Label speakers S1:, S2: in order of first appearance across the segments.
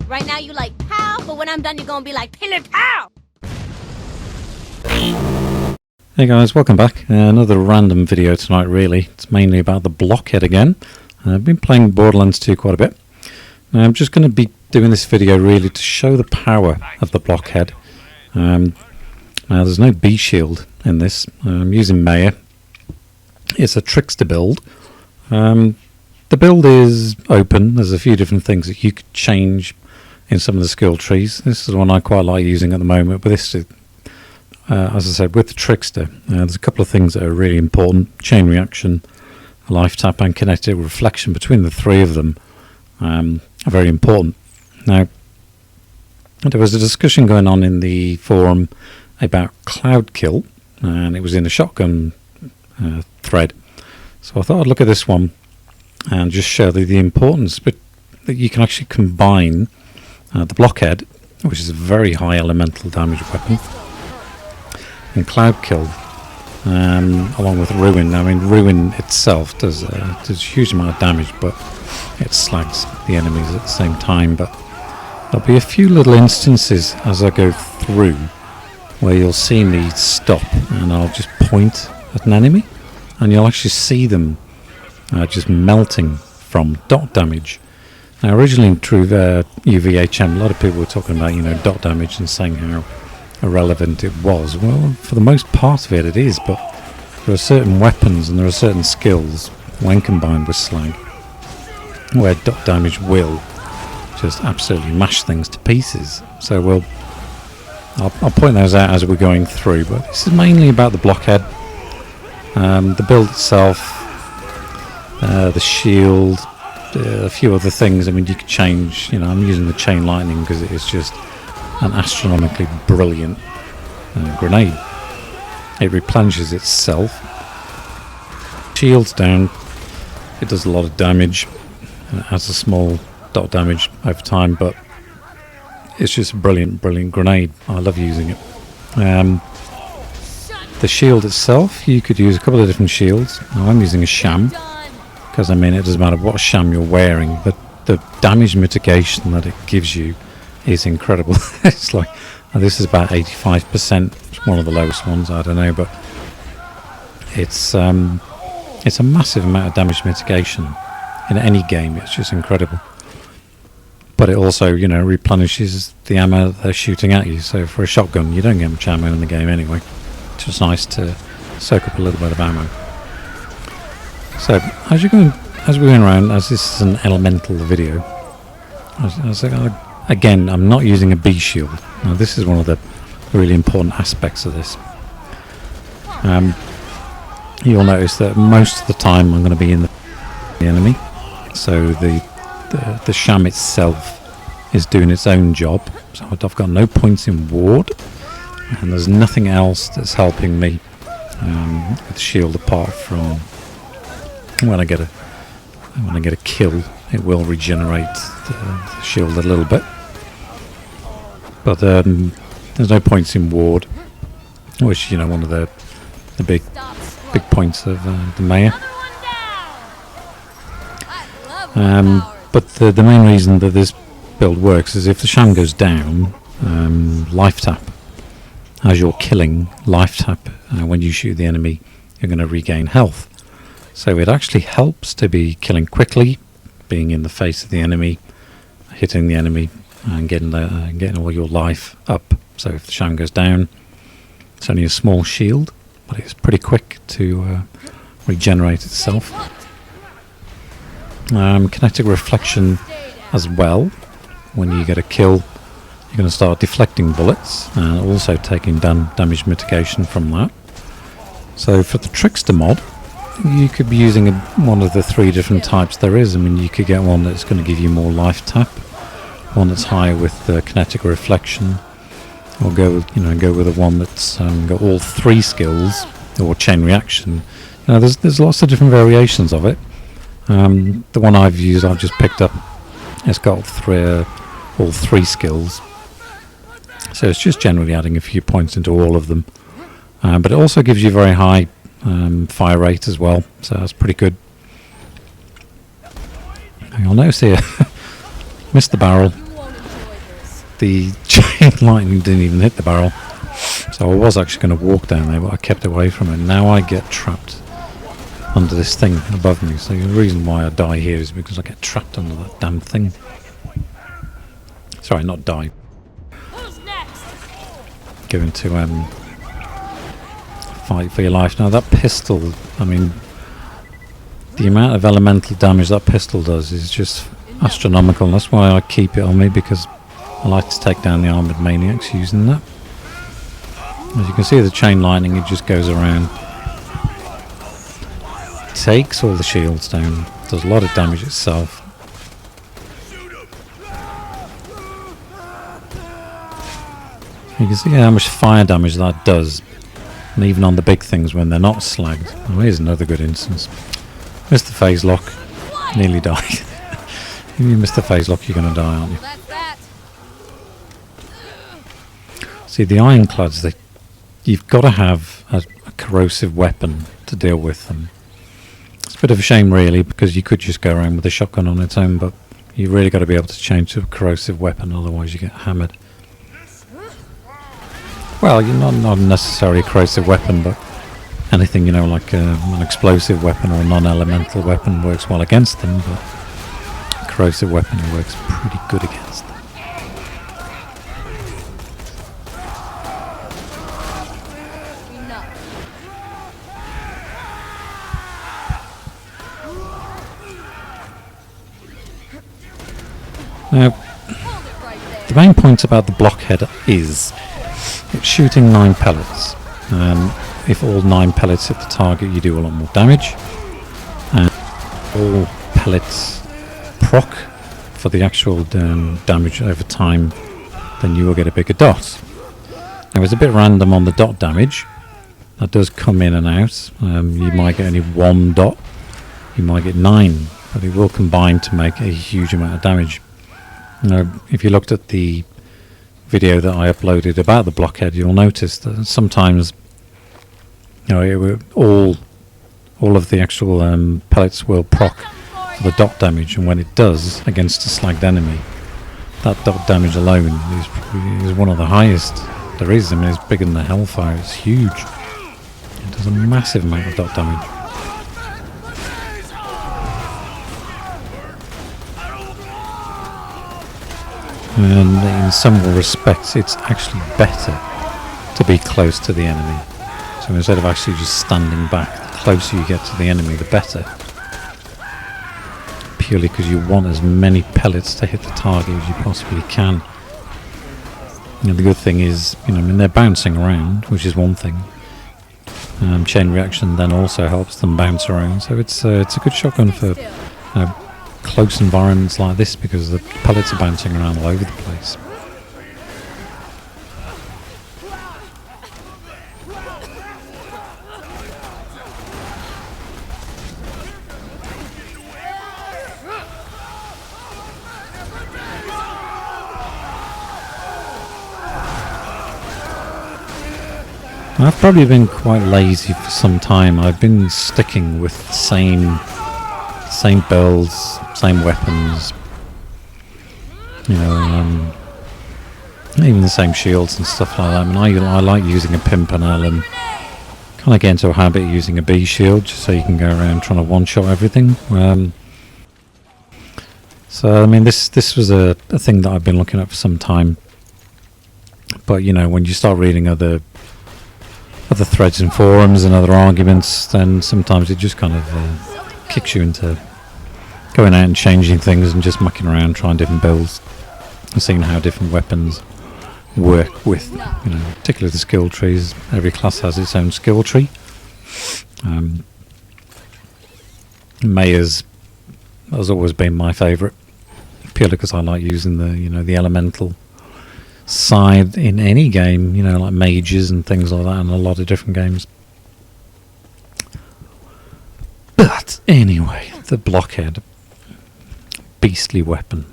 S1: Right now you like pow, but when I'm done you're gonna be like pillar pow.
S2: Hey guys, welcome back. Another random video tonight really. It's mainly about the Blockhead again. I've been playing Borderlands 2 quite a bit. Now, I'm just going to be doing this video really to show the power of the Blockhead. Now there's no B shield in this. I'm using Maya. It's a Trickster build. The build is open. There's a few different things that you could change in some of the skill trees. This is the one I quite like using at the moment, but this is as I said, with the Trickster, there's a couple of things that are really important. Chain reaction, life tap and kinetic reflection. Between the three of them are very important. Now, there was a discussion going on in the forum about cloud kill, and it was in the shotgun thread. So I thought I'd look at this one and just show the importance that you can actually combine the Blockhead, which is a very high elemental damage weapon, and cloud kill, along with ruin. I mean, ruin itself does a huge amount of damage, but it slags the enemies at the same time. But there'll be a few little instances as I go through where you'll see me stop and I'll just point at an enemy, and you'll actually see them just melting from dot damage. Now, originally through UVHM, a lot of people were talking about, dot damage and saying how irrelevant it was. Well, for the most part of it, it is, but there are certain weapons and there are certain skills, when combined with slag, where dot damage will just absolutely mash things to pieces. So I'll point those out as we're going through, but this is mainly about the Blockhead, the build itself, the shield, a few other things. I mean, you could change, I'm using the chain lightning because it is just an astronomically brilliant grenade. It replenishes itself. Shields down. It does a lot of damage. And it has a small dot damage over time, but it's just a brilliant grenade. I love using it. The shield itself, you could use a couple of different shields. Now, I'm using a Sham because it doesn't matter what Sham you're wearing, but the damage mitigation that it gives you is incredible. It's like, this is about 85%. It's one of the lowest ones, I don't know, but it's a massive amount of damage mitigation in any game. It's just incredible. But it also, replenishes the ammo that they're shooting at you. So for a shotgun, you don't get much ammo in the game anyway. It's just nice to soak up a little bit of ammo. So as we're going around, as this is an elemental video, again, I'm not using a B shield. Now, this is one of the really important aspects of this. You'll notice that most of the time I'm going to be in the enemy. So the Sham itself is doing its own job. So I've got no points in ward, and there's nothing else that's helping me with shield apart from when I get a kill. It will regenerate the shield a little bit. But there's no points in ward, which one of the big points of the Maya. But the main reason that this build works is if the Sham goes down, life tap. As you're killing, life tap, when you shoot the enemy, you're going to regain health. So it actually helps to be killing quickly, being in the face of the enemy, hitting the enemy, and getting all your life up. So if the Sham goes down, it's only a small shield, but it's pretty quick to regenerate itself. Kinetic reflection as well. When you get a kill, you're going to start deflecting bullets and also taking damage mitigation from that. So for the Trickster mod, you could be using one of the three different types there is. I mean, you could get one that's going to give you more life tap, one that's higher with the kinetic reflection, or go with the one that's got all three skills, or chain reaction. There's lots of different variations of it. The one I've used, I've just picked up. It's got all three skills, so it's just generally adding a few points into all of them. But it also gives you very high fire rate as well, so that's pretty good. You'll notice here, missed the barrel, the chain lightning didn't even hit the barrel. So I was actually going to walk down there, but I kept away from it. Now I get trapped under this thing above me. So the reason why I die here is because I get trapped under that damn thing. Sorry, not die.
S1: Who's next?
S2: Go into fight for your life. Now that pistol, I mean, the amount of elemental damage that pistol does is just astronomical. And that's why I keep it on me, because I like to take down the armoured maniacs using that. As you can see, the chain lightning, it just goes around, takes all the shields down, does a lot of damage itself. You can see how much fire damage that does, and even on the big things when they're not slagged. Oh, here's another good instance. Missed the phase lock, nearly died. If you miss the phase lock, you're going to die, aren't you? See, the ironclads, you've got to have a corrosive weapon to deal with them. It's a bit of a shame, really, because you could just go around with a shotgun on its own, but you've really got to be able to change to a corrosive weapon, otherwise you get hammered. Well, you're not necessarily a corrosive weapon, but anything, you know, like an explosive weapon or a non-elemental weapon works well against them, but a corrosive weapon works pretty good against them. Now, the main point about the Blockhead is it's shooting 9 pellets. If all 9 pellets hit the target, you do a lot more damage. And all pellets proc for the actual damage over time, then you will get a bigger dot. Now, it's a bit random on the dot damage. That does come in and out. You might get only 1 dot. You might get 9, but it will combine to make a huge amount of damage. Now, if you looked at the video that I uploaded about the Blockhead, you'll notice that sometimes, you know, all of the actual pellets will proc for the dot damage, and when it does against a slagged enemy, that dot damage alone is one of the highest there is. I mean, it's bigger than the Hellfire. It's huge. It does a massive amount of dot damage. And in some respects, it's actually better to be close to the enemy. So instead of actually just standing back, the closer you get to the enemy, the better. Purely because you want as many pellets to hit the target as you possibly can. You know, the good thing is, you know, I mean, they're bouncing around, which is one thing. Chain reaction then also helps them bounce around. So it's a good shotgun for, you know, close environments like this, because the pellets are bouncing around all over the place. I've probably been quite lazy for some time. I've been sticking with the same builds, same weapons, you know, even the same shields and stuff like that. I mean, I like using a Pimpernel and kind of get into a habit of using a B shield, just so you can go around trying to one-shot everything. So, I mean, this was a thing that I've been looking at for some time. But, you know, when you start reading other threads and forums and other arguments, then sometimes it just kind of kicks you into going out and changing things and just mucking around, trying different builds and seeing how different weapons work with, you know, particularly the skill trees. Every class has its own skill tree. Maya's has always been my favourite, purely because I like using the, you know, the elemental side in any game, you know, like mages and things like that in a lot of different games. But anyway, the Blockhead, beastly weapon.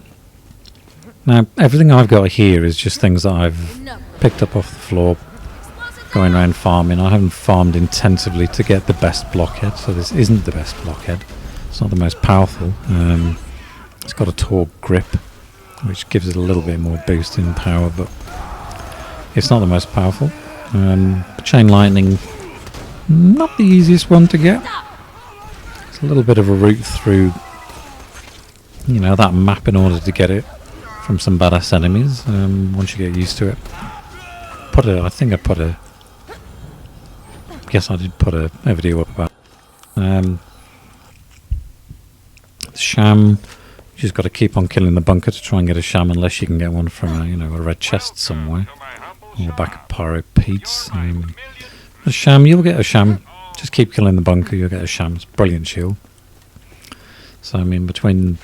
S2: Now, everything I've got here is just things that I've picked up off the floor going around farming. I haven't farmed intensively to get the best Blockhead, so this isn't the best Blockhead. It's not the most powerful. It's got a torque grip, which gives it a little bit more boost in power, but it's not the most powerful. Chain lightning, not the easiest one to get. It's a little bit of a route through, you know, that map in order to get it from some badass enemies. Once you get used to it, Yes, I did put a video up about Sham. You just got to keep on killing the bunker to try and get a Sham, unless you can get one from a, you know, a red chest somewhere in the back of Pyro Pete's. A Sham, you'll get a Sham. Just keep killing the bunker, you'll get a Sham. It's a brilliant shield. So I mean, between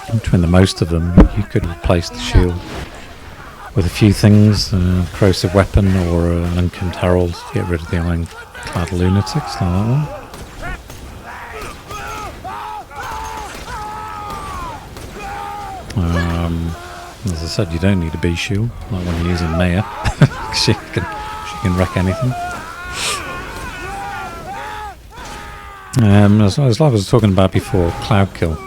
S2: the most of them, you could replace the shield with a few things, a corrosive weapon or an unkempt herald to get rid of the iron-clad lunatics, like that one. As I said, you don't need a B shield, like when you're using Maya. she can wreck anything. As I was talking about before, Cloud Kill.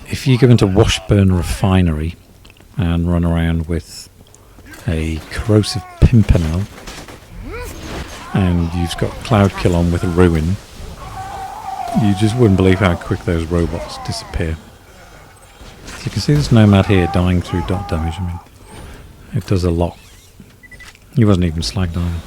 S2: If you go into Washburn Refinery and run around with a corrosive pimpernel and you've got Cloud Kill on with a ruin, you just wouldn't believe how quick those robots disappear. So you can see this Nomad here dying through dot damage. I mean, it does a lot. He wasn't even slagged on.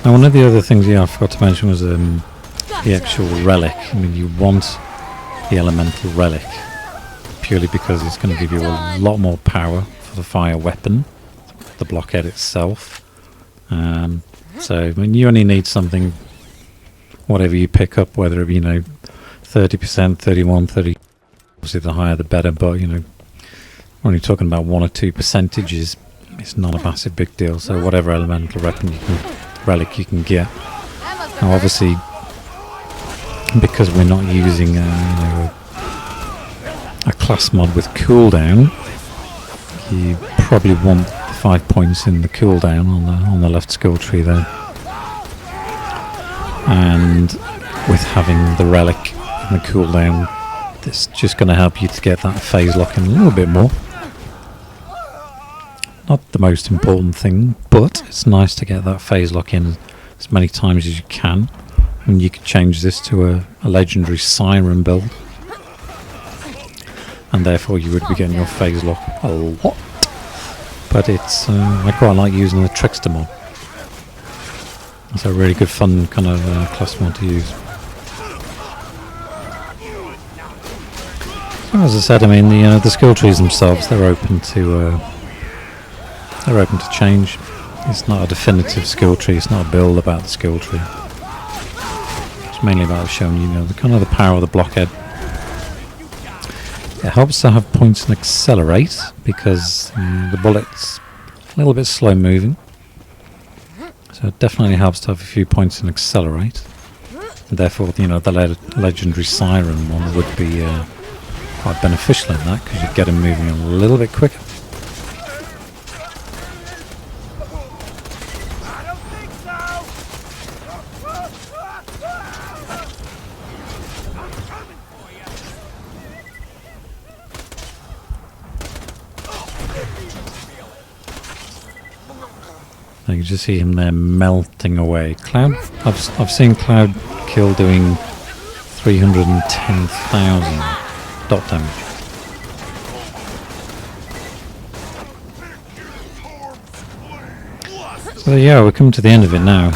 S2: Now, one of the other things, I forgot to mention was the actual relic. I mean, you want the elemental relic purely because it's going to give you a lot more power for the fire weapon, the blockhead itself. So, I mean, you only need something, whatever you pick up, whether it be, 30%, 31, 30. Obviously, the higher the better, but, we're only talking about 1 or 2 percentages. It's not a massive big deal. So, whatever elemental weapon relic you can get. Now obviously, because we're not using a class mod with cooldown, you probably want 5 points in the cooldown on the left skill tree there. And with having the relic and the cooldown, it's just going to help you to get that phase lock in a little bit more. Not the most important thing, but it's nice to get that phase lock in as many times as you can. And you could change this to a legendary siren build, and therefore you would be getting your phase lock a lot. But it's I quite like using the Trickster mod. It's a really good fun kind of class mod to use. So as I said, I mean the skill trees themselves, they're open to change. It's not a definitive skill tree. It's not a build about the skill tree. It's mainly about showing you, the kind of the power of the blockhead. It helps to have points and accelerate because the bullet's a little bit slow moving. So it definitely helps to have a few points and accelerate. And therefore, the legendary siren one would be quite beneficial in that because you'd get him moving a little bit quicker. You can just see him there melting away. Cloud, I've seen Cloud Kill doing 310,000 dot damage. So yeah, we're coming to the end of it now.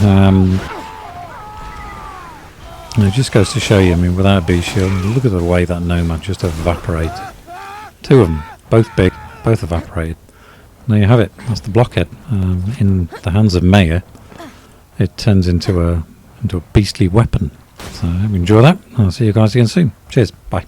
S2: It just goes to show you, I mean, without a B shield, look at the way that Nomad just evaporated. 2 of them, both big, both evaporated. There you have it. That's the blockhead. In the hands of Maya, it turns into a beastly weapon. So enjoy that. I'll see you guys again soon. Cheers. Bye.